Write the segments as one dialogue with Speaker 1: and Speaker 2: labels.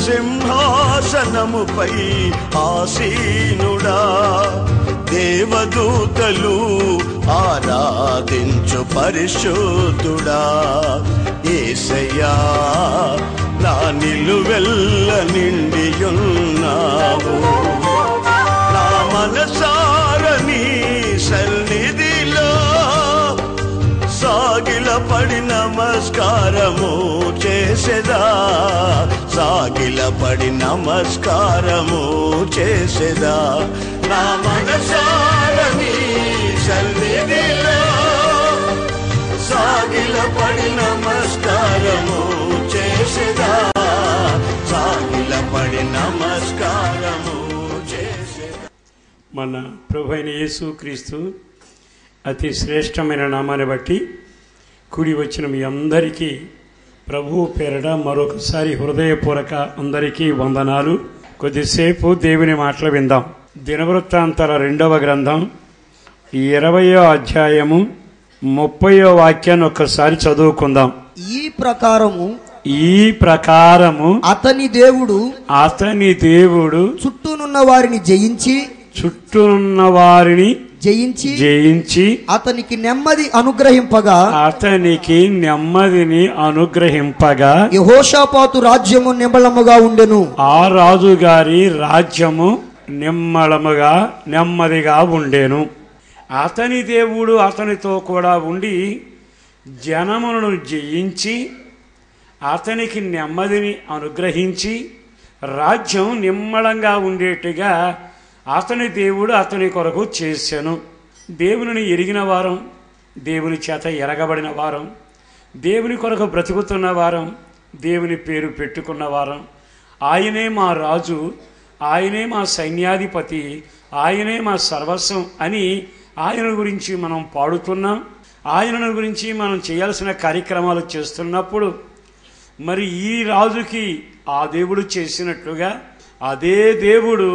Speaker 1: సింహాసనముపై ఆసీనుడా, దేవదూతలు ఆరాధించు పరిశుద్ధుడా. యేసయ్యా నా నిలువెల్ల నిండియున్నావు, నా మనసారని సన్నిధిలో సాగిలపడి నమస్కారము చేసేదా, సాగిలపడి నమస్కారము చేసేదా. నా మనసారని సన్నిధిలో సాగిలపడి నమస్కారము చేసేదా, సాగిలపడి నమస్కారము చేసేదా.
Speaker 2: మన ప్రభువైన యేసుక్రీస్తు అతి శ్రేష్టమైన నామాన్ని బట్టి కూడి వచ్చిన మీ అందరికీ ప్రభువు పేరట మరొకసారి హృదయపూర్వక అందరికీ వందనాలు. కొద్దిసేపు దేవుని మాటలు విందాం. దినవృత్తాంతాల 2వ గ్రంథం 20వ అధ్యాయము 30వ వాక్యాన్ని ఒక్కసారి చదువుకుందాం.
Speaker 3: ఈ ప్రకారము అతని దేవుడు చుట్టూనున్న వారిని జయించి అతనికి నెమ్మదిని అనుగ్రహింపగా యెహోషాపాతు రాజ్యము నిమ్మళముగా ఉండెను.
Speaker 2: ఆ రాజుగారి రాజ్యము నిమ్మళముగా నెమ్మదిగా ఉండెను. అతని దేవుడు అతనితో కూడా ఉండి జనములను జయించి అతనికి నెమ్మదిని అనుగ్రహించి రాజ్యం నిమ్మళంగా ఉండేట్టుగా అతని దేవుడు అతని కొరకు చేశాను. దేవుని ఎరిగిన వారం, దేవుని చేత ఎరగబడిన వారం, దేవుని కొరకు బ్రతుకుతున్న వారం, దేవుని పేరు పెట్టుకున్న వారం, ఆయనే మా రాజు, ఆయనే మా సైన్యాధిపతి, ఆయనే మా సర్వస్వం అని ఆయన గురించి మనం పాడుతున్నాం. ఆయన గురించి మనం చేయాల్సిన కార్యక్రమాలు చేస్తున్నప్పుడు మరి ఈ రాజుకి ఆ దేవుడు చేసినట్లుగా అదే దేవుడు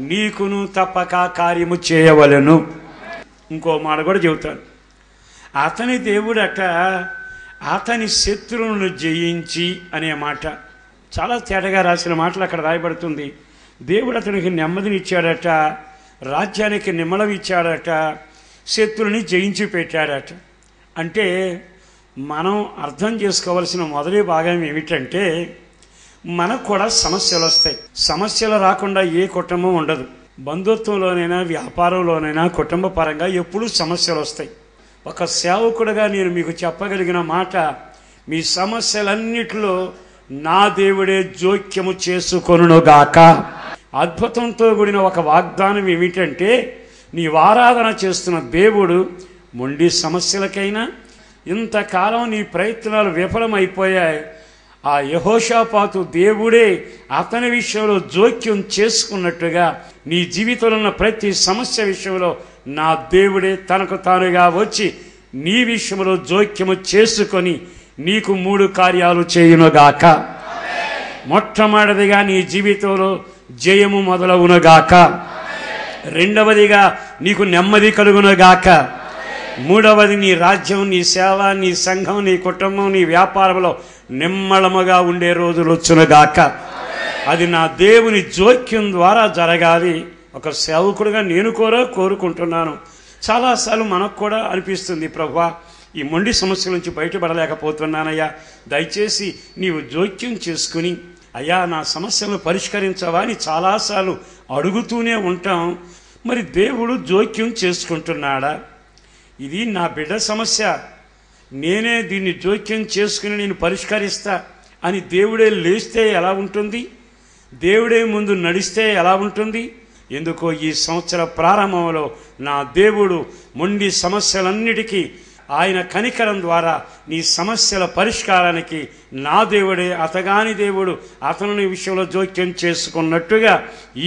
Speaker 2: నీకును తప్పక కార్యము చేయవలెను. ఇంకో మాట కూడా చెబుతాను. అతని దేవుడట అతని శత్రువులను జయించి అనే మాట చాలా తేటగా రాసిన మాటలు అక్కడ రాయబడుతుంది. దేవుడు అతనికి నెమ్మదినిచ్చాడట, రాజ్యానికి నిమ్మలం ఇచ్చాడట, శత్రువుని జయించి పెట్టాడట. అంటే మనం అర్థం చేసుకోవాల్సిన మొదటి భాగం ఏమిటంటే మనకు కూడా సమస్యలు వస్తాయి. సమస్యలు రాకుండా ఏ కుటుంబం ఉండదు. బంధుత్వంలోనైనా వ్యాపారంలోనైనా కుటుంబ పరంగా ఎప్పుడూ సమస్యలు వస్తాయి. ఒక సేవకుడుగా నేను మీకు చెప్పగలిగిన మాట, మీ సమస్యలన్నిటిలో నా దేవుడే జోక్యము చేసుకొనుగాక. అద్భుతంతో కూడిన ఒక వాగ్దానం ఏమిటంటే నీవు ఆరాధన చేస్తున్న దేవుడు మొండి సమస్యలకైనా ఇంతకాలం నీ ప్రయత్నాలు విఫలమైపోయాయి, ఆ యెహోషాపాతు దేవుడే అతని విషయంలో జోక్యం చేసుకున్నట్టుగా నీ జీవితంలో ఉన్న ప్రతి సమస్య విషయంలో నా దేవుడే తనకు తానుగా వచ్చి నీ విషయంలో జోక్యము చేసుకొని నీకు 3 కార్యాలు చేయునుగాక. మొట్టమొదటిదిగా నీ జీవితంలో జయము మొదలవునుగాక. రెండవదిగా నీకు నెమ్మది కలుగునుగాక. మూడవది నీ రాజ్యం, నీ సేవ, నీ సంఘం, నీ కుటుంబం, నీ వ్యాపారంలో నిమ్మళముగా ఉండే రోజులు వచ్చునుగాక. అది నా దేవుని జోక్యం ద్వారా జరగాలి. ఒక సేవకుడుగా నేను కూడా కోరుకుంటున్నాను. చాలాసార్లు మనకు కూడా అనిపిస్తుంది, ప్రభువా ఈ మొండి సమస్యల నుంచి బయటపడలేకపోతున్నానయ్యా, దయచేసి నీవు జోక్యం చేసుకుని అయ్యా నా సమస్యలను పరిష్కరించవా అని చాలాసార్లు అడుగుతూనే ఉంటాం. మరి దేవుడు జోక్యం చేసుకుంటున్నాడా? ఇది నా బిడ్డ సమస్య, నేనే దీన్ని జోక్యం చేసుకుని నేను పరిష్కరిస్తా అని దేవుడే లేస్తే ఎలా ఉంటుంది? దేవుడే ముందు నడిస్తే ఎలా ఉంటుంది? ఎందుకో ఈ సంవత్సర ప్రారంభంలో నా దేవుడు మొండి సమస్యలన్నిటికీ ఆయన కనికరం ద్వారా నీ సమస్యల పరిష్కారానికి నా దేవుడే, అతగాని దేవుడు అతని విషయంలో జోక్యం చేసుకున్నట్టుగా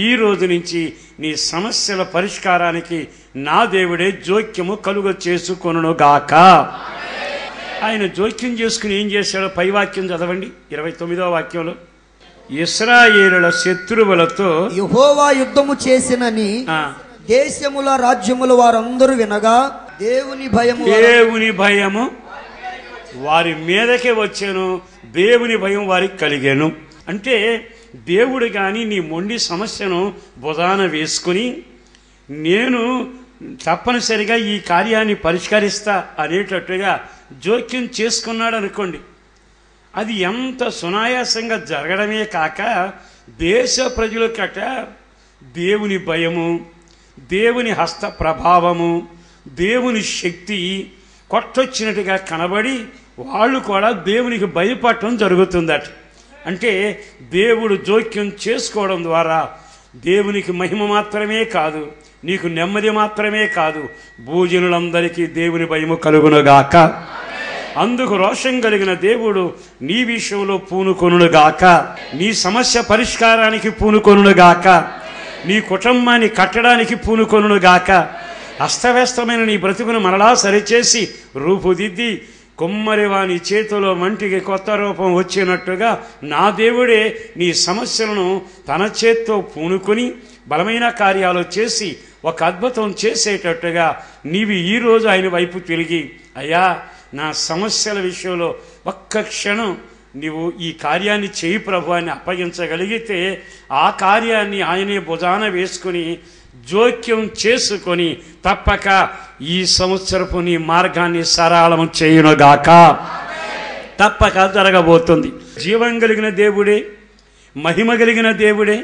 Speaker 2: ఈ రోజు నుంచి నీ సమస్యల పరిష్కారానికి నా దేవుడే జోక్యము కలుగ చేసుకొనుగాక. ఆయన జోక్యం చేసుకుని ఏం చేశాడో పై వాక్యం చదవండి. 29వ వాక్యంలో ఇశ్రాయేలుల శత్రువులతో
Speaker 3: యెహోవా యుద్ధము చేసినని దేశముల రాజ్యముల వారందరూ వినగా దేవుని
Speaker 2: భయము వారి మీదకే వచ్చాను, దేవుని భయం వారికి కలిగాను. అంటే దేవుడు కానీ నీ మొండి సమస్యను బుధాన వేసుకుని నేను తప్పనిసరిగా ఈ కార్యాన్ని పరిష్కరిస్తా అనేటట్టుగా జోక్యం చేసుకున్నాడు అనుకోండి, అది ఎంత సునాయాసంగా జరగడమే కాక దేశ ప్రజలకట దేవుని భయము, దేవుని హస్త ప్రభావము, దేవుని శక్తి కొట్టొచ్చినట్టుగా కనబడి వాళ్ళు కూడా దేవునికి భయపడటం జరుగుతుందట. అంటే దేవుడు జోక్యం చేసుకోవడం ద్వారా దేవునికి మహిమ మాత్రమే కాదు, నీకు నెమ్మది మాత్రమే కాదు, భూజనులందరికీ దేవుని భయము కలుగునుగాక. అందుకు రోషం కలిగిన దేవుడు నీ విషయంలో పూనుకొనుగాక, నీ సమస్య పరిష్కారానికి పూనుకొనుగాక, నీ కుటుంబాన్ని కట్టడానికి పూనుకొనుగాక, అస్తవ్యస్తమైన నీ బ్రతుకును మరలా సరిచేసి రూపుదిద్ది కుమ్మరివాని చేతిలో మంటికి కొత్త రూపం వచ్చినట్టుగా నా దేవుడే నీ సమస్యలను తన చేత్తో పూనుకొని బలమైన కార్యాలు చేసి ఒక అద్భుతం చేసేటట్టుగా నీవి ఈరోజు ఆయన వైపు తిరిగి, అయ్యా నా సమస్యల విషయంలో ఒక్క క్షణం నీవు ఈ కార్యాన్ని చేయి ప్రభు అని అప్పగించగలిగితే ఆ కార్యాన్ని ఆయనే భుజాన వేసుకుని జోక్యం చేసుకొని తప్పక ఈ సంవత్సరపు నీ మార్గాన్ని సరళం చేయునుగాక. తప్పక జరగబోతుంది. జీవం కలిగిన దేవుడే, మహిమ కలిగిన దేవుడే,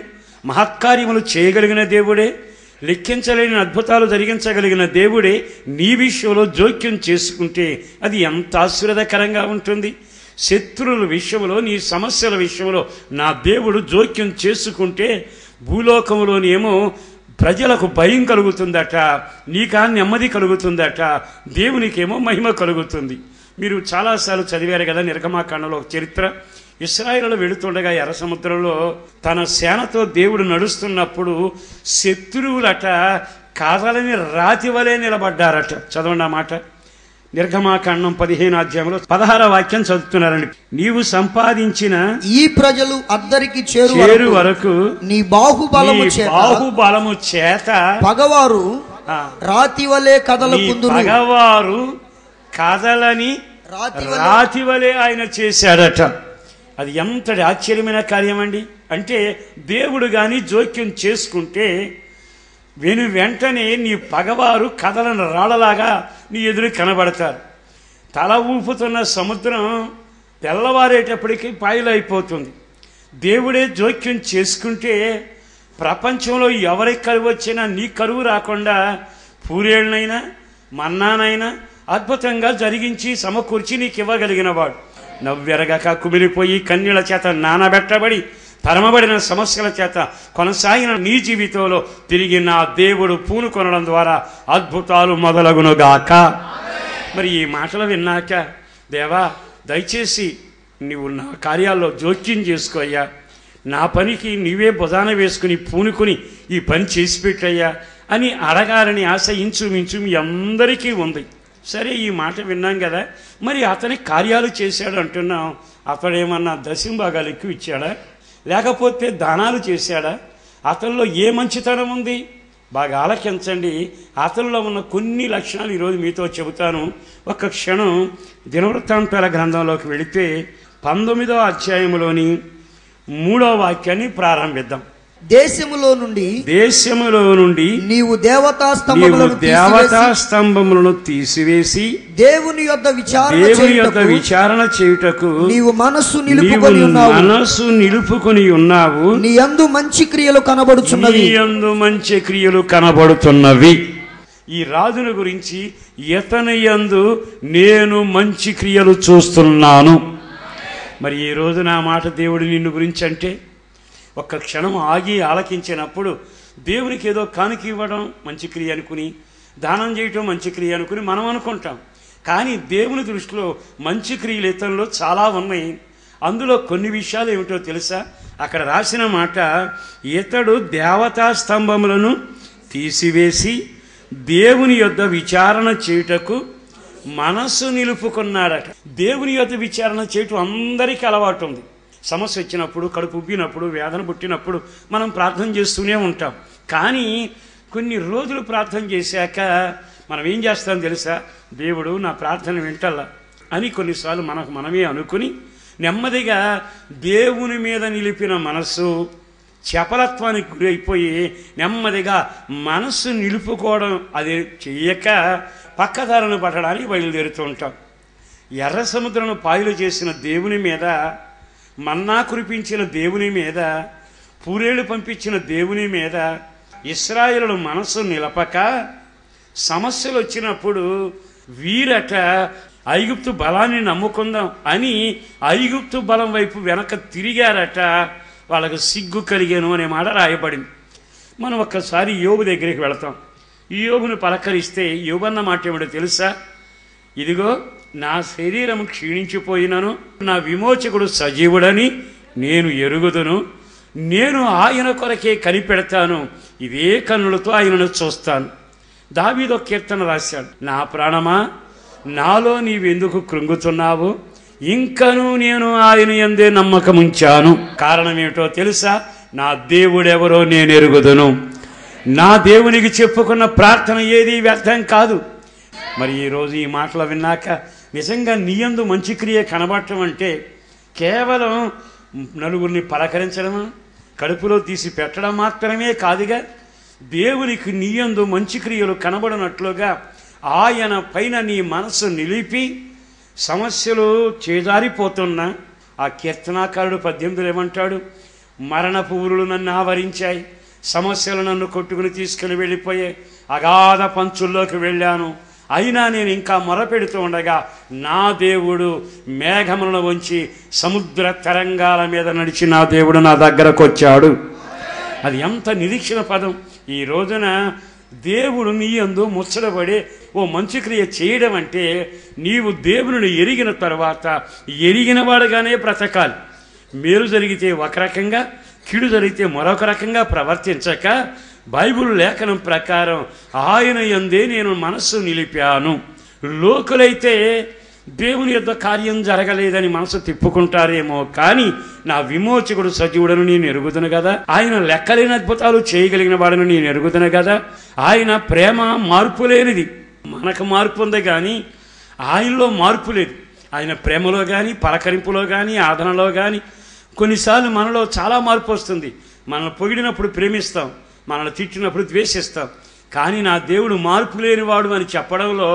Speaker 2: మహత్కార్యములు చేయగలిగిన దేవుడే, లెక్కించలేని అద్భుతాలు జరిగించగలిగిన దేవుడే నీ విషయంలో జోక్యం చేసుకుంటే అది ఎంత ఆశీర్వాదకరంగా ఉంటుంది. శత్రువుల విషయంలో, నీ సమస్యల విషయంలో నా దేవుడు జోక్యం చేసుకుంటే భూలోకంలోని ఏమో ప్రజలకు భయం కలుగుతుందట, నీకా నెమ్మది కలుగుతుందట, దేవునికేమో మహిమ కలుగుతుంది. మీరు చాలాసార్లు చదివారు కదా నిర్గమాకాండలో ఒక చరిత్ర. ఇశ్రాయేలు వెళుతుండగా ఎర్ర సముద్రంలో తన సేనతో దేవుడు నడుస్తున్నప్పుడు శత్రువులట కాదలని రాతి వలె నిలబడ్డారట. చదవండి ఆ మాట. నిర్గమాకాండం 15వ అధ్యాయంలో 16వ వాక్యం చదువుతున్నారండి. నీవు సంపాదించిన
Speaker 3: ఈ ప్రజలు అద్దరికి చేరు
Speaker 2: వరకు
Speaker 3: నీ బాహుబలము
Speaker 2: చేత
Speaker 3: పగవారు రాతి వలె కదలకుందురు.
Speaker 2: పగవారు కదలని రాతి వలె ఆయన చేశాడట. అది ఎంతటి ఆశ్చర్యమైన కార్యం అండి. అంటే దేవుడు కానీ జోక్యం చేసుకుంటే వెంటనే నీ పగవారు కదలని రాళ్ళలాగా నీ ఎదురు కనబడతారు. తల ఊపుతున్న సముద్రం తెల్లవారేటప్పటికీ పాయలైపోతుంది. దేవుడే జోక్యం చేసుకుంటే ప్రపంచంలో ఎవరికి కరువు వచ్చినా నీ కరువు రాకుండా పూరేళ్ళనైనా మన్నానైనా అద్భుతంగా జరిగించి సమకూర్చి నీకు ఇవ్వగలిగిన వాడు. నవ్వెరగక కుమిలిపోయి కన్నీళ్ల చేత నానబెట్టబడి తరమబడిన సమస్యల చేత కొనసాగిన నీ జీవితంలో తిరిగి నా దేవుడు పూనుకొనడం ద్వారా అద్భుతాలు మొదలగునుగాక. మరి ఈ మాటలు విన్నాక దేవా దయచేసి నీవు నా కార్యాల్లో జోక్యం చేసుకోయ్యా, నా పనికి నీవే భుజాన వేసుకుని పూనుకొని ఈ పని చేసి పెట్టయ్యా అని అడగాలని ఆశ ఇంచుమించు మీ అందరికీ ఉంది. సరే ఈ మాట విన్నాం కదా, మరి అతని కార్యాలు చేశాడు అంటున్నాం. అతడేమన్నా దశంభాగాలు ఎక్కువ ఇచ్చాడా, లేకపోతే దానాలు చేశాడా? అతనిలో ఏ మంచితనం ఉంది? బాగా ఆలకించండి. అతనిలో ఉన్న కొన్ని లక్షణాలు ఈరోజు మీతో చెబుతాను. ఒక క్షణం దినవృత్తాంతాల గ్రంథంలోకి వెళితే 19వ అధ్యాయంలోని 3వ వాక్యాన్ని ప్రారంభిద్దాం.
Speaker 3: దేశములో నుండి నీవు దేవతా స్తంభములను తీసివేసి దేవుని యొద్ద విచారణ చేయుటకు నీవు మనస్సు నిలుపుకొని ఉన్నావు. నీ యందు మంచి క్రియలు కనబడుతున్నవి. ఈ రాజుని గురించి ఇతని యందు నేను మంచి క్రియలు చూస్తున్నాను. మరి ఈ రోజు నా మాట దేవుడు నిన్ను గురించి అంటే ఒక్క క్షణం ఆగి ఆలకించినప్పుడు దేవునికి ఏదో కానుక ఇవ్వడం మంచి క్రియ అనుకుని, దానం చేయటం మంచి క్రియ అనుకుని మనం అనుకుంటాం. కానీ దేవుని దృష్టిలో మంచి క్రియలు ఇతనిలో చాలా ఉన్నాయి. అందులో కొన్ని విషయాలు ఏమిటో తెలుసా? అక్కడ రాసిన మాట, ఇతడు దేవతా స్తంభములను తీసివేసి దేవుని యొద్ద విచారణ చేయుటకు మనస్సు నిలుపుకున్నాడట. దేవుని యొద్ద విచారణ చేయటం అందరికీ అలవాటు ఉంది. సమస్య వచ్చినప్పుడు, కడుపు ఉబ్బినప్పుడు, వేదన పుట్టినప్పుడు మనం ప్రార్థన చేస్తూనే ఉంటాం. కానీ కొన్ని రోజులు ప్రార్థన చేశాక మనం ఏం చేస్తాం తెలుసా? దేవుడు నా ప్రార్థన వింటల్లా అని కొన్నిసార్లు మనమే అనుకుని
Speaker 2: నెమ్మదిగా దేవుని మీద నిలిపిన మనస్సు చపలత్వానికి గురైపోయి నెమ్మదిగా మనస్సు నిలుపుకోవడం అది చెయ్యక పక్కదారిని పట్టడానికి బయలుదేరుతూ ఉంటాం. ఎర్ర సముద్రం పాయలు చేసిన దేవుని మీద, మన్నా కురిపించిన దేవుని మీద, పూరేళ్ళు పంపించిన దేవుని మీద ఇశ్రాయేలు మనస్సు నిలపక సమస్యలు వచ్చినప్పుడు వీరట ఐగుప్తు బలాన్ని నమ్ముకుందాం అని ఐగుప్తు బలం వైపు వెనక తిరిగారట. వాళ్ళకు సిగ్గు కలిగాను అనే మాట రాయబడింది. మనం ఒక్కసారి యోబు దగ్గరికి వెళతాం. ఈ యోబును పలకరిస్తే యోబు అన్న మాట ఏమిటో తెలుసా? ఇదిగో నా శరీరం క్షీణించిపోయినను నా విమోచకుడు సజీవుడని నేను ఎరుగుదును, నేను ఆయన కొరకే కనిపెడతాను, ఇదే కన్నులతో ఆయనను చూస్తాను. దావీదు ఒక కీర్తన రాశాడు, నా ప్రాణమా నాలో నీవెందుకు కృంగుతున్నావు, ఇంకను నేను ఆయన యందే నమ్మకముంచాను. కారణం ఏమిటో తెలుసా? నా దేవుడెవరో నేను ఎరుగుదును. నా దేవునికి చెప్పుకున్న ప్రార్థన ఏది వ్యర్థం కాదు. మరి ఈరోజు ఈ మాటలు విన్నాక నిజంగా నీ యందు మంచి క్రియ కనబడటం అంటే కేవలం నలుగురిని పలకరించడమా, కడుపులో తీసి పెట్టడం మాత్రమే కాదుగా, దేవునికి నీ యందు మంచి క్రియలు కనబడినట్లుగా ఆయన పైన నీ మనసు నిలిపి సమస్యలు చేజారిపోతున్నా ఆ కీర్తనాకారుడు 18 ఏమంటాడు? మరణపు ఊరులు నన్ను ఆవరించాయి, సమస్యలు నన్ను కొట్టుకుని తీసుకుని వెళ్ళిపోయాయి, అగాధ పంచుల్లోకి వెళ్ళాను, అయినా నేను ఇంకా మొరపెడుతూ ఉండగా నా దేవుడు మేఘములను వంచి సముద్ర తరంగాల మీద నడిచి నా దేవుడు నా దగ్గరకు వచ్చాడు. అది ఎంత నిరీక్షణ పదం! ఈ రోజున దేవుడు నీ యందు ముచ్చటపడి ఓ మంచి క్రియ చేయడం అంటే నీవు దేవుని ఎరిగిన తర్వాత ఎరిగిన వాడుగానే బ్రతకాలి. మేలు జరిగితే ఒక రకంగా, కీడు జరిగితే మరొక రకంగా ప్రవర్తించక బైబిల్ లేఖనం ప్రకారం ఆయన యందే నేను మనస్సు నిలిపాను. లోకులైతే దేవుని యొక్క కార్యం జరగలేదని మనసు తిప్పుకుంటారేమో, కానీ నా విమోచకుడు సజీవుడను నేను ఎరుగుదును కదా, ఆయన లెక్కలేని అద్భుతాలు చేయగలిగిన వాడను నేను ఎరుగుదును కదా, ఆయన ప్రేమ మార్పు లేనిది. మనకు మార్పు ఉంది కానీ ఆయనలో మార్పు లేదు. ఆయన ప్రేమలో కానీ, పలకరింపులో కానీ, ఆదరణలో కానీ కొన్నిసార్లు మనలో చాలా మార్పు వస్తుంది. మనల్ని పొగిడినప్పుడు ప్రేమిస్తాం, మనల్ని తిట్టినప్పుడు ద్వేషిస్తాం. కానీ నా దేవుడు మార్పు లేనివాడు అని చెప్పడంలో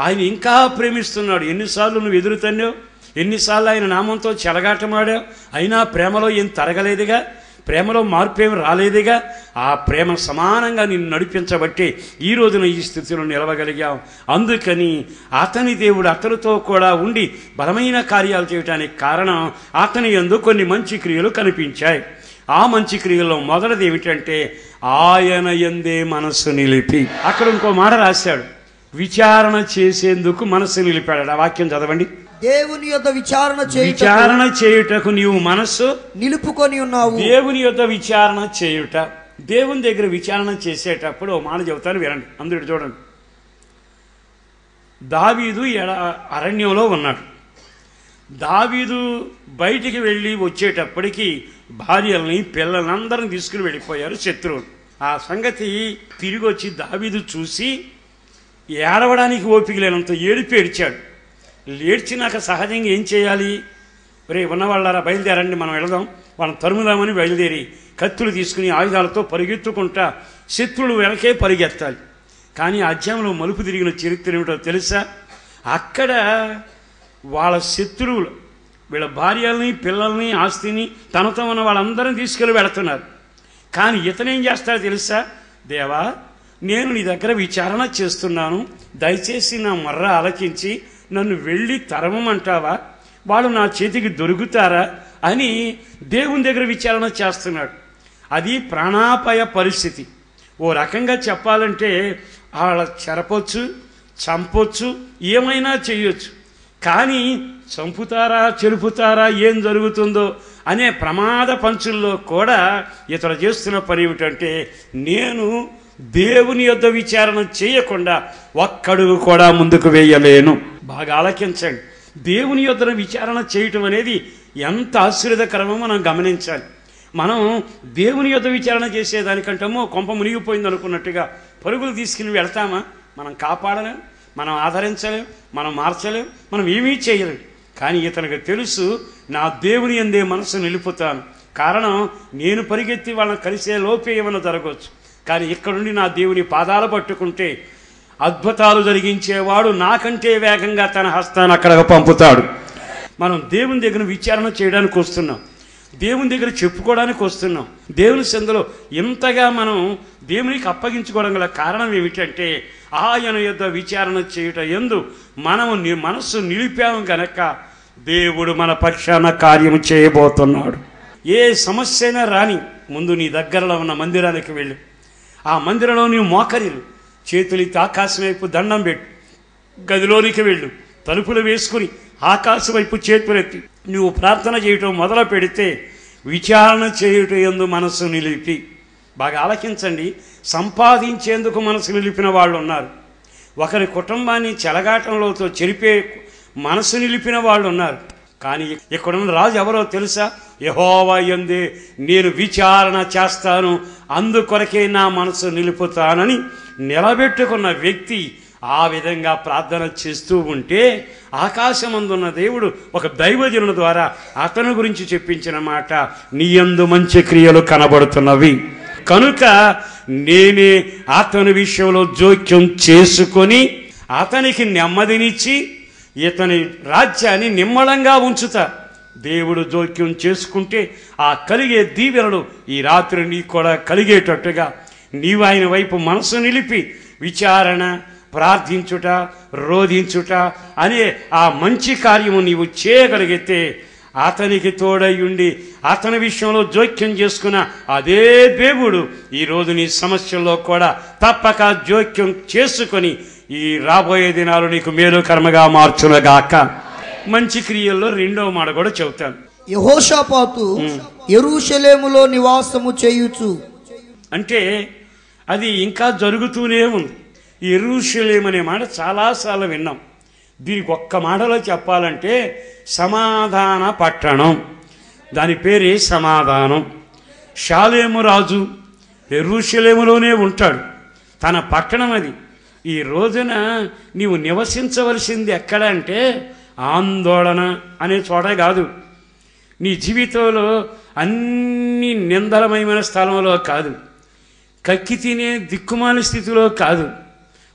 Speaker 2: ఆయన ఇంకా ప్రేమిస్తున్నాడు. ఎన్నిసార్లు నువ్వు ఎదురుతన్నావు, ఎన్నిసార్లు ఆయన నామంతో చెలగాటమాడావు, అయినా ప్రేమలో ఏం తరగలేదుగా, ప్రేమలో మార్పు ఏమి రాలేదుగా. ఆ ప్రేమ సమానంగా నిన్ను నడిపించబట్టి ఈ రోజున ఈ స్థితిలో నిలవగలిగాం. అందుకని అతని దేవుడు అతనితో కూడా ఉండి బలమైన కార్యాలు చేయడానికి కారణం అతని యందు కొన్ని మంచి క్రియలు కనిపించాయి. ఆ మంచి క్రియల్లో మొదటిది ఏమిటంటే ఆయన యందే మనస్సు నిలిపి. అక్కడ ఇంకో మాట రాశాడు, విచారణ చేసేందుకు మనస్సు నిలిపాడు. ఆ వాక్యం చదవండి.
Speaker 4: దేవుని యొద్ద
Speaker 2: విచారణ చేయుటకు నీవు మనస్సు
Speaker 4: నిలుపుకొని ఉన్నావు.
Speaker 2: దేవుని యొద్ద విచారణ చేయుట, దేవుని దగ్గర విచారణ చేసేటప్పుడు ఓ మాట చెబుతాను వినండి. అందరూ చూడండి. దావీదు అరణ్యంలో ఉన్నాడు. దావీదు బయటికి వెళ్ళి వచ్చేటప్పటికి భార్యల్ని పిల్లల్ని అందరిని తీసుకుని వెళ్ళిపోయారు శత్రువులు. ఆ సంగతి తిరిగి వచ్చి దావీదు చూసి ఏడవడానికి ఓపిక లేనంత ఏడిచాడు. ఏడ్చినాక సహజంగా ఏం చేయాలి? రే ఉన్నవాళ్ళారా బయలుదేరండి, మనం వెళదాం, వాళ్ళని తరుముదామని బయలుదేరి కత్తులు తీసుకుని ఆయుధాలతో పరిగెత్తుకుంటా శత్రువులు వెనకే పరిగెత్తాలి. కానీ అధ్యాయంలో మలుపు తిరిగిన చరిత్ర ఏమిటో తెలుసా? అక్కడ వాళ్ళ శత్రువులు వీళ్ళ భార్యల్ని పిల్లల్ని ఆస్తిని తనతో ఉన్న వాళ్ళందరినీ తీసుకెళ్ళి వెళుతున్నారు. కానీ ఇతనేం చేస్తాడో తెలుసా? దేవా, నేను నీ దగ్గర విచారణ చేస్తున్నాను, దయచేసి నా మొర్ర ఆలకించి నన్ను వెళ్ళి తరమమంటావా, వాళ్ళు నా చేతికి దొరుకుతారా అని దేవుని దగ్గర విచారణ చేస్తున్నాడు. అది ప్రాణాపాయ పరిస్థితి. ఓ రకంగా చెప్పాలంటే వాళ్ళ చెరపొచ్చు, చంపొచ్చు, ఏమైనా చెయ్యొచ్చు. కానీ చంపుతారా చెరుపుతారా ఏం జరుగుతుందో అనే ప్రమాద పంచుల్లో కూడా ఇతడు చేస్తున్న పని ఏమిటంటే నేను దేవుని యొద్ద విచారణ చేయకుండా ఒక్కడుగు కూడా ముందుకు వేయలేను. బాగా ఆలకించండి. దేవుని యొద్ద విచారణ చేయటం అనేది ఎంత ఆశ్చర్యకరమో మనం గమనించాలి. మనం దేవుని యొద్ద విచారణ చేసేదానికంటేమో కొంప మునిగిపోయింది అనుకున్నట్టుగా పరుగులు తీసుకుని వెళ్తామా? మనం కాపాడలేం, మనం ఆదరించలేం, మనం మార్చలేం, మనం ఏమీ చేయలేం. కానీ ఇతనికి తెలుసు, నా దేవుని యందే మనసు నిలుపుతాను. కారణం, నేను పరిగెత్తి వాళ్ళని కలిసే లోపే ఏమైనా జరగవచ్చు, కానీ ఇక్కడుండి నా దేవుని పాదాలు పట్టుకుంటే అద్భుతాలు జరిగించేవాడు నాకంటే వేగంగా తన హస్తాన్ని అక్కడికి పంపుతాడు. మనం దేవుని దగ్గర విచారణ చేయడానికి వస్తున్నాం, దేవుని దగ్గర చెప్పుకోవడానికి వస్తున్నాం. దేవుని సందులో ఇంతగా మనం దేవునికి అప్పగించుకోవడం గల కారణం ఏమిటంటే, ఆయన యొద్ద విచారణ చేయుట యందు మనము మనస్సు నిలిపాము గనక దేవుడు మన పక్షాన కార్యము చేయబోతున్నాడు. ఏ సమస్య అయినా రాని ముందు నీ దగ్గరలో ఉన్న మందిరానికి వెళ్ళు. ఆ మందిరంలో నీ మోకరిలు, చేతులెత్తి ఆకాశం వైపు దండం పెట్టు. గదిలోనికి వెళ్ళు, తలుపులు వేసుకుని ఆకాశం వైపు చేతులెత్తి నువ్వు ప్రార్థన చేయటం మొదలు పెడితే విచారణ చేయుట యందు మనసు నిలిపి, బాగా ఆలకించండి, సంపాదించేందుకు మనసు నిలిపిన వాళ్ళు ఉన్నారు. ఒకరి కుటుంబాన్ని చెలగాటంలోతో చెరిపే మనసు నిలిపిన వాళ్ళు ఉన్నారు. కానీ ఇక్కడున్న రాజు ఎవరో తెలుసా? యెహోవా యందే నేను విచారణ చేస్తాను, అందుకొరకే నా మనసు నిలుపుతానని నిలబెట్టుకున్న వ్యక్తి ఆ విధంగా ప్రార్థన చేస్తూ ఉంటే ఆకాశమందున్న దేవుడు ఒక దైవజనుల ద్వారా అతని గురించి చెప్పించిన మాట, నీ యందు మంచి క్రియలు కనబడుతున్నవి కనుక నేనే అతని విషయంలో జోక్యం చేసుకొని అతనికి నెమ్మదినిచ్చి ఇతని రాజ్యాన్ని నిమ్మలంగా ఉంచుతా. దేవుడు జోక్యం చేసుకుంటే ఆ కలిగే దీవెనలు ఈ రాత్రి నీకు కూడా కలిగేటట్టుగా నీవు ఆయన వైపు మనసు నిలిపి విచారణ, ప్రార్థించుట, రోధించుట అనే ఆ మంచి కార్యము నీవు చేయగలిగితే అతనికి తోడై ఉండి అతని విషయంలో జోక్యం చేసుకున్న అదే దేవుడు ఈరోజు నీ సమస్యల్లో కూడా తప్పక జోక్యం చేసుకొని ఈ రాబోయే దినాలు నీకు మేలు కర్మగా మార్చునగాక. మంచి క్రియల్లో రెండవ మాట కూడా చెబుతాను.
Speaker 4: యెహోషాపాతు యెరూషలేములో నివాసము చేయుచు,
Speaker 2: అంటే అది ఇంకా జరుగుతూనే ఉంది. యెరూషలేము అనే మాట చాలాసార్లు విన్నాం. దీనికి ఒక్క మాటలో చెప్పాలంటే సమాధాన పట్టణం, దాని పేరే సమాధానం. షాలేము రాజు యెరూషలేములోనే ఉంటాడు, తన పట్టణం అది. ఈ రోజున నీవు నివసించవలసింది ఎక్కడ అంటే ఆందోళన అనే చోట కాదు, నీ జీవితంలో అన్ని నిందలమయమైన స్థలంలో కాదు, కక్కి తినే దిక్కుమాలి స్థితిలో కాదు,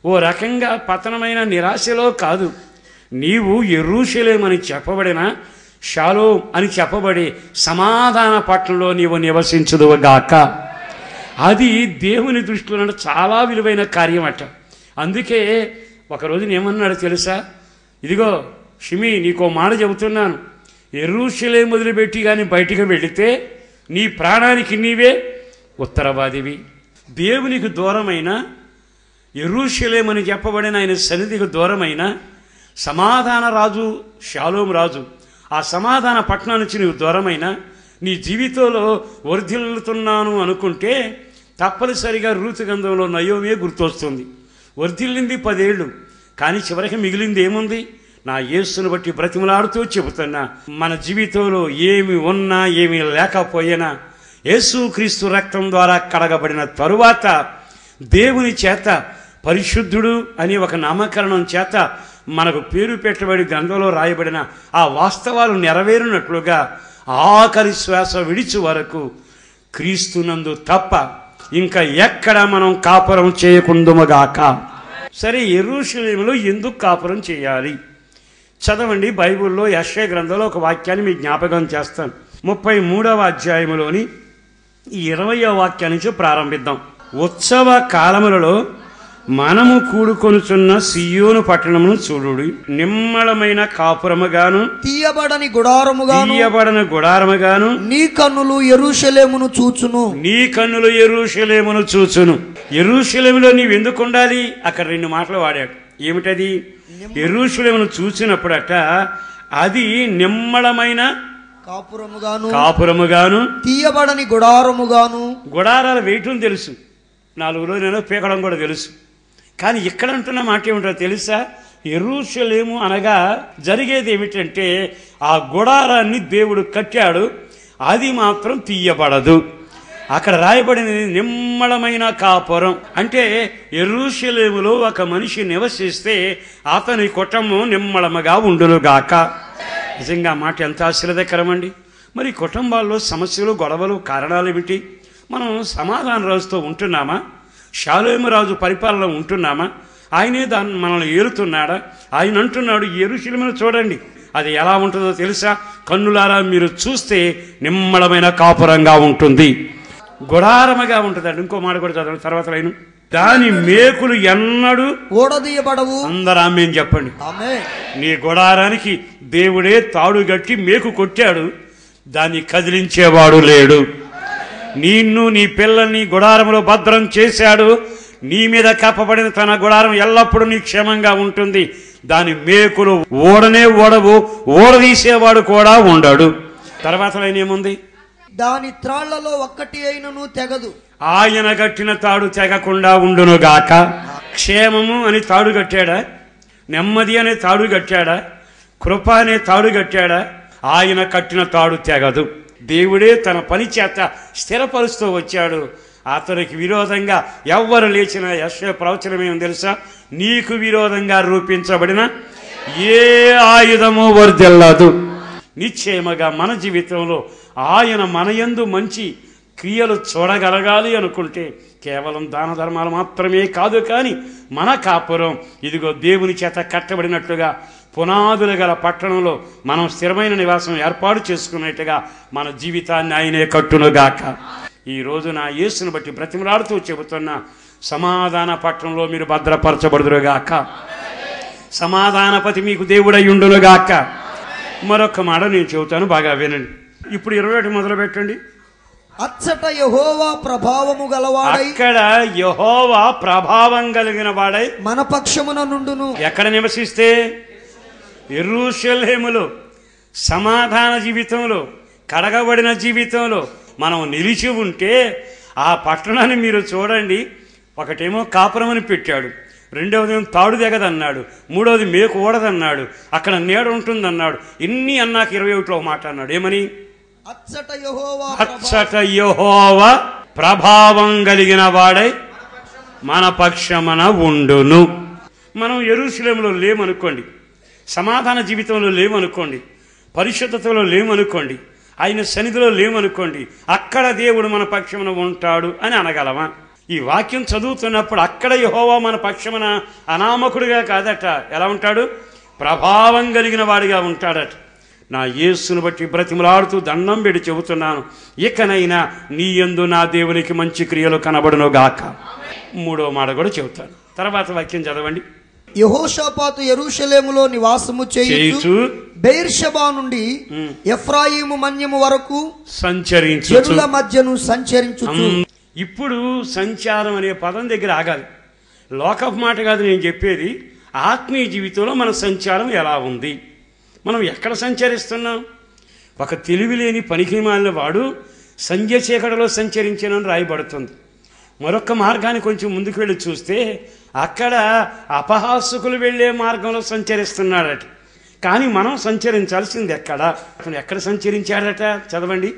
Speaker 2: ఓ రకంగా పతనమైన నిరాశలో కాదు. నీవు యెరూషలేము అని చెప్పబడిన షాలోమ్ అని చెప్పబడి సమాధాన పట్టణంలో నీవు నివసించుదువుగాక. అది దేవుని దృష్టిలో చాలా విలువైన కార్యం అట. అందుకే ఒకరోజు ఏమన్నాడు తెలుసా? ఇదిగో షిమి, నీకో మాట చెబుతున్నాను, యెరూషలేము వదిలిపెట్టి కానీ బయటికి వెళితే నీ ప్రాణానికి నీవే ఉత్తరవాదివి. దేవునికి దూరమైన యెరూషలేము అని చెప్పబడిన ఆయన సన్నిధికి దూరమైన సమాధాన రాజు షాలోము రాజు, ఆ సమాధాన పట్టణం నుంచి నీవు దూరమైన నీ జీవితంలో వర్ధిల్లుతున్నాను అనుకుంటే తప్పనిసరిగా రూతు గ్రంథంలో నయోమే గుర్తొస్తుంది. వర్ధిల్లింది 10 ఏళ్ళు, కానీ చివరికి మిగిలింది ఏముంది? నా యేసును బట్టి బ్రతిమలాడుతూ చెబుతున్నా, మన జీవితంలో ఏమి ఉన్నా ఏమి లేకపోయినా యేసు క్రీస్తు రక్తం ద్వారా కడగబడిన తరువాత దేవుని చేత పరిశుద్ధుడు అనే ఒక నామకరణం చేత మనకు పేరు పెట్టబడి గ్రంథంలో రాయబడిన ఆ వాస్తవాలు నెరవేరినట్లుగా ఆఖరి శ్వాస విడిచి వరకు క్రీస్తునందు తప్ప ఇంకా ఎక్కడ మనం కాపురం చేయకుందుముగాక. సరే, యెరూషలేములో ఎందుకు కాపురం చేయాలి? చదవండి, బైబిల్లో యెషయా గ్రంథంలో ఒక వాక్యాన్ని మీకు జ్ఞాపకం చేస్తాను. 33వ అధ్యాయములోని 20వ వాక్యం నుంచి ప్రారంభిద్దాం. ఉత్సవ కాలములలో మనము కూడుకొనుచున్న సియోను పట్టణమును చూడుడి, నిమ్మళమైన కాపురముగాను
Speaker 4: తీయబడని
Speaker 2: గుడారముగాను
Speaker 4: నీ కన్నులు యెరూషలేమును చూచును.
Speaker 2: నీ కన్నులు యెరూషలేమును చూచును. యెరూషలేములో నీవు ఎందుకు ఉండాలి? అక్కడ 2 మాటలు వాడాడు. ఏమిటది? యెరూషలేమును చూసినప్పుడట అది నిమ్మళమైన కాపురముగాను
Speaker 4: తీయబడని గుడారముగాను.
Speaker 2: గుడారాలు వేయటం తెలుసు, 4 రోజులలో పీకడం కూడా తెలుసు. కానీ ఇక్కడ అంటున్న మాట ఏమిటో తెలుసా? యెరూషలేము అనగా జరిగేది ఏమిటంటే ఆ గుడారాన్ని దేవుడు కట్టాడు, అది మాత్రం తీయబడదు. అక్కడ రాయబడినది నిమ్మళమైన కాపురం. అంటే యెరూషలేములో ఒక మనిషి నివసిస్తే అతని కుటుంబం నిమ్మళముగా ఉండునుగాక. నిజంగా ఆ మాట ఎంత ఆశ్చర్యకరం అండి. మరి కుటుంబాల్లో సమస్యలు, గొడవలు కారణాలు ఏమిటి? మనం సమాధాన రాజుతో ఉంటున్నామా? షాలోము రాజు పరిపాలన ఉంటున్నామా? ఆయనే దాన్ని మనల్ని ఏలుతున్నాడా? ఆయన అంటున్నాడు, యెరూషలేమును చూడండి, అది ఎలా ఉంటుందో తెలుసా? కన్నులారా మీరు చూస్తే నిమ్మళమైన కాపురంగా ఉంటుంది, గుడారముగా ఉంటుందండి. ఇంకో మాట కూడా చదవండి తర్వాత లైను. దాని మేకులు ఎన్నడూ
Speaker 4: ఓడదీయబడవు.
Speaker 2: అందరూ ఆమేన్ చెప్పండి.
Speaker 4: ఆమేన్.
Speaker 2: నీ గుడారానికి దేవుడే తాడు గట్టి మేకు కొట్టాడు, దాన్ని కదిలించేవాడు లేడు. నిన్ను నీ పిల్లల్ని గుడారంలో భద్రం చేశాడు. నీ మీద కప్పబడిన తన గుడారం ఎల్లప్పుడూ నీ క్షేమంగా ఉంటుంది. దాని మేకులు ఓడనే ఓడవు, ఓడదీసేవాడు కూడా ఉండడు. తర్వాత లైన్ ఏముంది?
Speaker 4: దాని త్రాళ్లలో ఒక్కటి అయినను తెగదు.
Speaker 2: ఆయన కట్టిన తాడు తెగకుండా ఉండునుగాక. క్షేమము అని తాడు కట్టాడా? నెమ్మది అనే తాడు కట్టాడా? కృప అనే తాడు కట్టాడా? ఆయన కట్టిన తాడు తెగదు. దేవుడే తన పని చేత స్థిరపరుస్తూ వచ్చాడు. అతనికి విరోధంగా ఎవ్వరు లేచినా యెషయా ప్రవచనం ఏమో తెలుసా? నీకు విరోధంగా రూపించబడిన ఏ ఆయుధము వర్ధిల్లదు. నిశ్చయముగా మన జీవితంలో ఆయన మనయందు మంచి క్రియలు చూడగలగాలి అనుకుంటే కేవలం దాన ధర్మాలు మాత్రమే కాదు, కానీ మన కాపురం ఇదిగో దేవుని చేత కట్టబడినట్లుగా పునాదులు గల పట్టణంలో మనం స్థిరమైన నివాసం ఏర్పాటు చేసుకున్నట్టుగా మన జీవితాన్ని ఆయనే కట్టునుగాక. ఈ రోజు నా యేసును బట్టి బ్రతిమలాడుతూ చెబుతున్న, సమాధాన పట్టణంలో మీరు భద్రపరచబడుదురుగాక. సమాధానపతి మీకు దేవుడై ఉండునుగాక. మరొక మాట నేను చెబుతాను, బాగా వినండి. ఇప్పుడు 21 మొదలు పెట్టండి.
Speaker 4: అచ్చట యెహోవా ప్రభావము గలవాడై,
Speaker 2: అక్కడ యెహోవా ప్రభావం కలిగిన వాడై
Speaker 4: మన పక్షమున నుండును.
Speaker 2: ఎక్కడ నివసిస్తే? యెరూషలేములో సమాధాన జీవితంలో, కడగబడిన జీవితంలో మనం నిలిచి ఉంటే ఆ పట్టణాన్ని మీరు చూడండి. ఒకటేమో కాపురం అని పెట్టాడు, రెండవదేమో తాడు దిగదన్నాడు, మూడవది మేకు ఓడదన్నాడు, అక్కడ నీడ ఉంటుందన్నాడు. ఇన్ని అన్నాక 21లో మాట అన్నాడు, ఏమని?
Speaker 4: అచ్చట యెహోవా
Speaker 2: అచ్చట యెహోవా ప్రభావం కలిగిన వాడై మన పక్షమున ఉండును. మనం యెరూషలేములో లేమనుకోండి, సమాధాన జీవితంలో లేమనుకోండి, పరిశుద్ధతలో లేమనుకోండి, ఆయన సన్నిధిలో లేమనుకోండి, అక్కడ దేవుడు మన పక్షమున ఉంటాడు అని అనగలమా? ఈ వాక్యం చదువుతున్నప్పుడు అక్కడ యెహోవా మన పక్షమున అనామకుడిగా కాదట, ఎలా ఉంటాడు? ప్రభావం కలిగిన వాడిగా ఉంటాడట. నా యేసును బట్టి బ్రతిమలాడుతూ దండం పెట్టి చెబుతున్నాను, ఇకనైనా నీ యందు నా దేవునికి మంచి క్రియలు కనబడును గాక. మూడో మాట కూడా చెబుతాను, తర్వాత వాక్యం చదవండి.
Speaker 4: యెహోషాపాతు యెరూషలేములో నివాసము చేయుచు బెయేర్షెబా నుండి ఎఫ్రాయిము మన్యము వరకు
Speaker 2: సంచరించు.
Speaker 4: జనుల మధ్యను సంచరించుచు.
Speaker 2: ఇప్పుడు సంచారం అనే పదం దగ్గర ఆగాలి. లోకపు మాట కాదు నేను చెప్పేది. ఆత్మీయ జీవితంలో మన సంచారం ఎలా ఉంది? మనం ఎక్కడ సంచరిస్తున్నాం? ఒక తెలివిలేని పనికిమాలిన వాడు సంధ్య చీకటిలో సంచరించానని రాయబడుతుంది. మరొక మార్గాన్ని కొంచెం ముందుకు వెళ్ళి చూస్తే అక్కడ అపహాసకులు వెళ్ళే మార్గంలో సంచరిస్తున్నాడట. కానీ మనం సంచరించాల్సింది ఎక్కడ? అతను ఎక్కడ సంచరించాడట? చదవండి.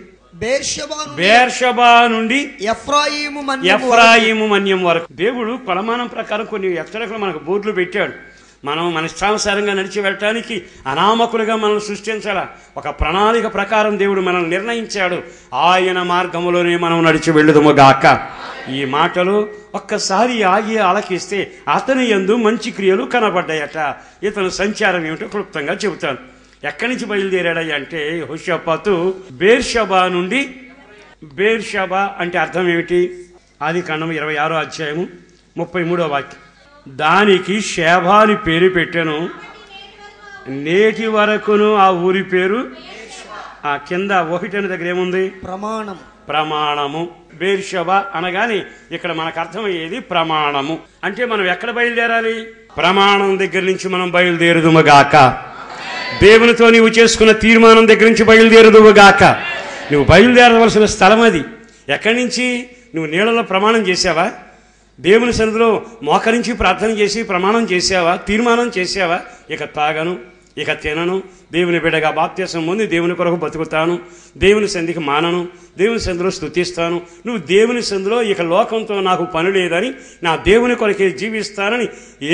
Speaker 2: బెయేర్షెబా నుండి ఎఫ్రాయిము మన్యం వరకు. దేవుడు కొలమానం ప్రకారం కొన్ని ఎచ్చరికలు మనకు బోర్డులు పెట్టాడు. మనం మన ఇష్టానుసారంగా నడిచి వెళ్ళటానికి అనామకులుగా మనల్ని సృష్టించాల. ఒక ప్రణాళిక ప్రకారం దేవుడు మనల్ని నిర్ణయించాడు. ఆయన మార్గంలోనే మనం నడిచి వెళ్ళుదుముగాక. ఈ మాటలు ఒక్కసారి ఆగి ఆలకిస్తే అతని యందు మంచి క్రియలు కనబడ్డాయట. ఇతను సంచారం ఏమిటో క్లుప్తంగా చెబుతాను. ఎక్కడి నుంచి బయలుదేరాడయ్య అంటే, యెహోషాపాతు బెయేర్షెబా నుండి. బెయేర్షెబా అంటే అర్థం ఏమిటి? ఆదికాండం 26వ అధ్యాయము 33వ వాక్యం. దానికి షేబా అని పేరు పెట్టాను, నేటి వరకును ఆ ఊరి పేరు. ఆ కింద 1 అనే దగ్గర ఏముంది? ప్రమాణము. బెయేర్షెబా అనగానే ఇక్కడ మనకు అర్థమయ్యేది ప్రమాణము. అంటే మనం ఎక్కడ బయలుదేరాలి? ప్రమాణం దగ్గర నుంచి మనం బయలుదేరుదుముగాక. దేవునితో నీవు చేసుకున్న తీర్మానం దగ్గర నుంచి బయలుదేరుదువుగాక. నువ్వు బయలుదేరవలసిన స్థలం అది. ఎక్కడి నుంచి? నువ్వు నీళ్ళలో ప్రమాణం చేసావా? దేవుని సన్నిధిలో మోకరించి ప్రార్థన చేసి ప్రమాణం చేసావా? తీర్మానం చేసావా? ఇక తాగను, ఇక తినను, దేవుని బిడ్డగా బాప్తిసం పొంది దేవుని కొరకు బతుకుతాను, దేవుని సన్నిధికి మానను, దేవుని సన్నిధిలో స్తుతిస్తాను. నువ్వు దేవుని సన్నిధిలో ఇక లోకంతో నాకు పని లేదని, నా దేవుని కొరకే జీవిస్తానని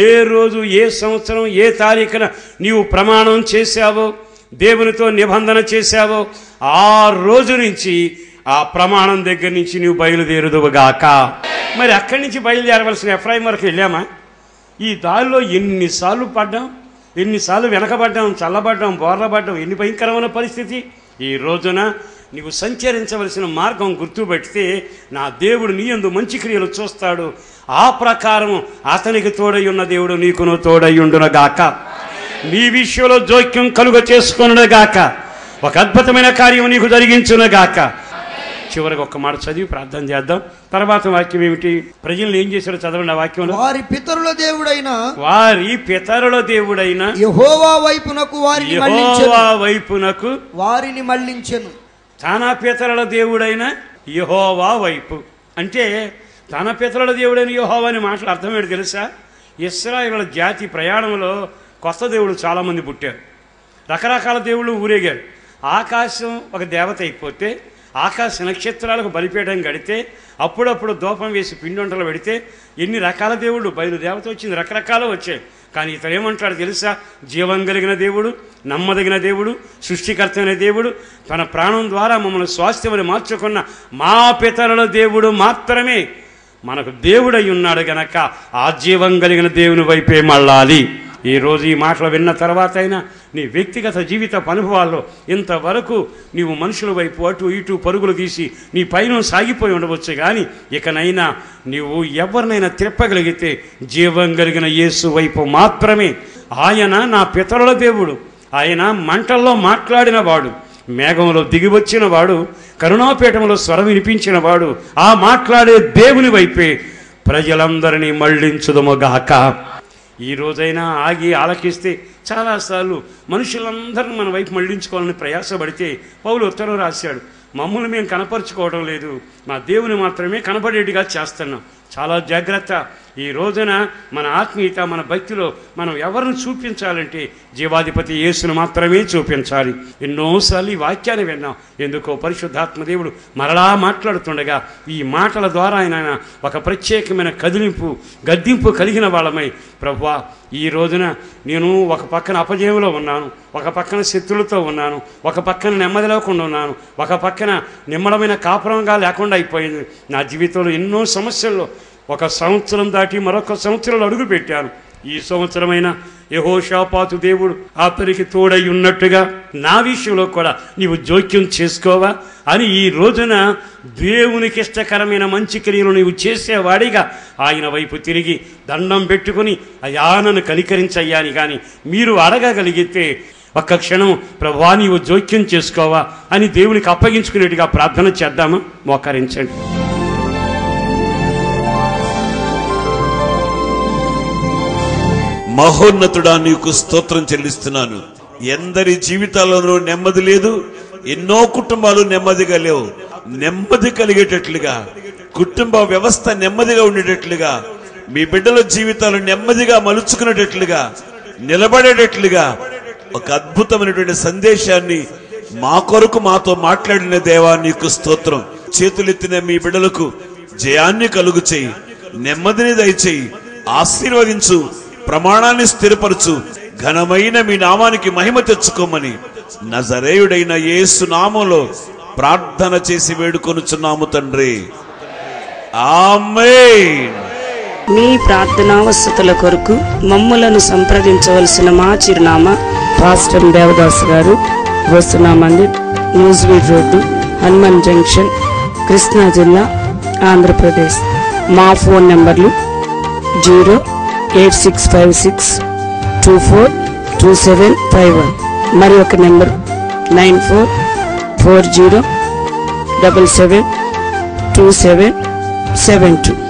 Speaker 2: ఏ రోజు, ఏ సంవత్సరం, ఏ తారీఖున నీవు ప్రమాణం చేశావో దేవునితో నిబంధన చేశావో ఆ రోజు నుంచి ఆ ప్రమాణం దగ్గర నుంచి నువ్వు బయలుదేరుదువుగాక. మరి అక్కడి నుంచి బయలుదేరవలసిన ఎఫ్రాయిం వరకు వెళ్ళామా? ఈ దారిలో ఎన్నిసార్లు పడ్డాం, ఎన్నిసార్లు వెనకబడ్డాం, చల్లబడ్డాం, బోర్లబడ్డాం. ఎన్ని భయంకరమైన పరిస్థితి. ఈ రోజున నీవు సంచరించవలసిన మార్గం గుర్తుపెడితే నా దేవుడు నీ యందు మంచి క్రియలు చూస్తాడు. ఆ ప్రకారం అతనికి తోడై ఉన్న దేవుడు నీకును తోడై ఉండునగాక. నీ విషయంలో జోక్యం కలుగ చేసుకొనుగాక. ఒక అద్భుతమైన కార్యం నీకు జరిగించునుగాక. చివరికి ఒక్క మాట చదివి ప్రార్థన చేద్దాం. తర్వాత వాక్యం ఏమిటి? ప్రజలు ఏం చేశారో చదవండి. ఆ వాక్యంలో
Speaker 4: వారి పితరుల దేవుడైన
Speaker 2: యెహోవా వైపునకు
Speaker 4: వారిని మళ్ళించెను.
Speaker 2: తన పితరుల దేవుడైన యెహోవా వైపు అంటే తన పితరుల దేవుడైన యెహోవా అని మాటలు అర్థం ఏంటి తెలుసా? ఇశ్రాయేలు జాతి ప్రయాణంలో కొత్త దేవుడు చాలామంది పుట్టారు. రకరకాల దేవుళ్ళు ఊరేగారు. ఆకాశం ఒక దేవత అయిపోతే, ఆకాశ నక్షత్రాలకు బలిపీఠం కడితే, అప్పుడప్పుడు దూపం వేసి పిండి వంటలు పెడితే ఎన్ని రకాల దేవుళ్ళు, బయలుదేవత వచ్చింది, రకరకాలు వచ్చాయి. కానీ ఇతను ఏమంటాడు తెలుసా? జీవం కలిగిన దేవుడు, నమ్మదగిన దేవుడు, సృష్టికర్త అయిన దేవుడు, తన ప్రాణం ద్వారా మమ్మల్ని స్వాస్థ్యమని మార్చుకున్న మా పితరుల దేవుడు మాత్రమే మనకు దేవుడై ఉన్నాడు గనక ఆ జీవం కలిగిన దేవుని వైపే మళ్ళాలి. ఈరోజు ఈ మాటలు విన్న తర్వాత అయినా నీ వ్యక్తిగత జీవిత అనుభవాల్లో ఇంతవరకు నీవు మనుషుల వైపు అటు ఇటు పరుగులు తీసి నీ పైన సాగిపోయి ఉండవచ్చు. కానీ ఇకనైనా నీవు ఎవరినైనా తిప్పగలిగితే జీవం కలిగిన యేసు వైపు మాత్రమే. ఆయన నా పితరుల దేవుడు, ఆయన మంటల్లో మాట్లాడిన వాడు, మేఘంలో దిగి వచ్చిన వాడు, కరుణాపీఠంలో స్వరం వినిపించిన వాడు. ఆ మాట్లాడే దేవుని వైపే ప్రజలందరినీ మళ్ళించుదుముగాక. ఈ రోజైనా ఆగి ఆలకిస్తే చాలాసార్లు మనుషులందరినీ మన వైపు మళ్ళించుకోవాలని ప్రయాసపడితే పౌలు ఉత్తరం రాశాడు, మమ్మల్ని మేము కనపరుచుకోవడం లేదు, మా దేవుని మాత్రమే కనపడేట్టుగా చేస్తున్నాం. చాలా జాగ్రత్త. ఈ రోజున మన ఆత్మీయత, మన భక్తిలో మనం ఎవరిని చూపించాలంటే జీవాధిపతి యేసును మాత్రమే చూపించాలి. ఎన్నోసార్లు ఈ వాక్యాన్ని విన్నాం. ఎందుకో పరిశుద్ధాత్మ దేవుడు మరలా మాట్లాడుతుండగా ఈ మాటల ద్వారా ఆయన ఒక ప్రత్యేకమైన కదిలింపు, గద్దింపు కలిగిన వాళ్ళమై, ప్రభువా ఈ రోజున నేను ఒక పక్కన అపజయంలో ఉన్నాను, ఒక పక్కన శత్రులతో ఉన్నాను, ఒక పక్కన నెమ్మది లేకుండా ఉన్నాను, ఒక పక్కన నిమ్మడమైన కాపురంగా లేకుండా అయిపోయింది. నా జీవితంలో ఎన్నో సమస్యల్లో ఒక సంవత్సరం దాటి మరొక సంవత్సరంలో అడుగు పెట్టాను. ఈ సంవత్సరమైన యెహోషాపాతు దేవుడు అతనికి తోడై ఉన్నట్టుగా నా విషయంలో కూడా నీవు జోక్యం చేసుకోవా అని ఈ రోజున దేవునికి ఇష్టకరమైన మంచి క్రియలు నీవు చేసేవాడిగా ఆయన వైపు తిరిగి దండం పెట్టుకుని అయ్యా నన్ను కనికరించయ్యాని కానీ మీరు అడగగలిగితే ఒక్క క్షణం ప్రభువా నీవు జోక్యం చేసుకోవా అని దేవునికి అప్పగించుకునేట్టుగా ప్రార్థన చేద్దామా? మోకరించండి.
Speaker 1: మహోన్నతుడా నీకు స్తోత్రం చెల్లిస్తున్నాను. ఎందరి జీవితాల్లోనూ నెమ్మది లేదు, ఎన్నో కుటుంబాలు నెమ్మదిగా లేవు. నెమ్మది కలిగేటట్లుగా, కుటుంబ వ్యవస్థ నెమ్మదిగా ఉండేటట్లుగా, మీ బిడ్డల జీవితాలు నెమ్మదిగా మలుచుకునేటట్లుగా, నిలబడేటట్లుగా ఒక అద్భుతమైనటువంటి సందేశాన్ని మా కొరకు మాతో మాట్లాడిన దేవా నీకు స్తోత్రం. చేతులెత్తిన మీ బిడ్డలకు జయాన్ని కలుగు చేయి, నెమ్మదిని దయచేయి, ఆశీర్వదించు, ప్రమాణాన్ని స్థిరపరచు, ఘనమైన మీ నామానికి మహిమ తెచ్చుకోమని నజరేయుడైన యేసు నామములో ప్రార్థన చేసి వేడుకొనుచున్నాము తండ్రి. ఆమేన్.
Speaker 5: మీ ప్రార్థనావసతుల కొరకు మమ్ములను సంప్రదించవలసిన మా చిరునామా పాస్టర్ దేవదాస్ గారు, వస్తున్నా మందిర్, న్యూస్వీడ్ రోడ్డు, హనుమాన్ జంక్షన్, కృష్ణా జిల్లా, ఆంధ్రప్రదేశ్. మా ఫోన్ నెంబర్లు 08656242751, మరి ఒక నెంబర్ 9440772772.